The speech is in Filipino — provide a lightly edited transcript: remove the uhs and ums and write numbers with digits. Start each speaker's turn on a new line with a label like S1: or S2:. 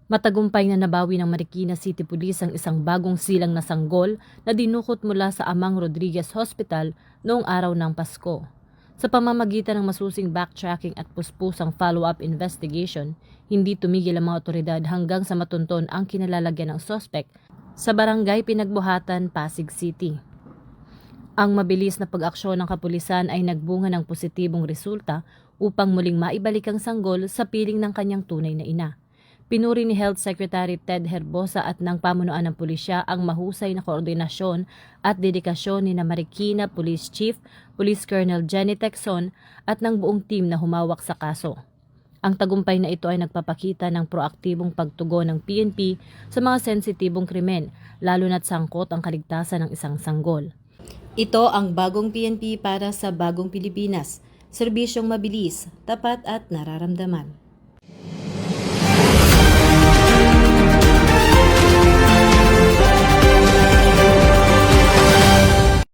S1: Matagumpay na nabawi ng Marikina City Police ang isang bagong silang na sanggol na dinukot mula sa Amang Rodriguez Hospital noong araw ng Pasko. Sa pamamagitan ng masusing backtracking at puspusang follow-up investigation, hindi tumigil ang mga otoridad hanggang sa matunton ang kinalalagyan ng sospek sa barangay Pinagbuhatan, Pasig City. Ang mabilis na pag-aksyon ng kapulisan ay nagbunga ng positibong resulta upang muling maibalik ang sanggol sa piling ng kanyang tunay na ina. Pinuri ni Health Secretary Ted Herbosa at ng pamunuan ng pulisya ang mahusay na koordinasyon at dedikasyon ni Marikina Police Chief, Police Colonel Jenny Tecson at ng buong team na humawak sa kaso. Ang tagumpay na ito ay nagpapakita ng proaktibong pagtugon ng PNP sa mga sensitibong krimen, lalo na't sangkot ang kaligtasan ng isang sanggol. Ito ang bagong PNP para sa bagong Pilipinas, serbisyong mabilis, tapat at nararamdaman.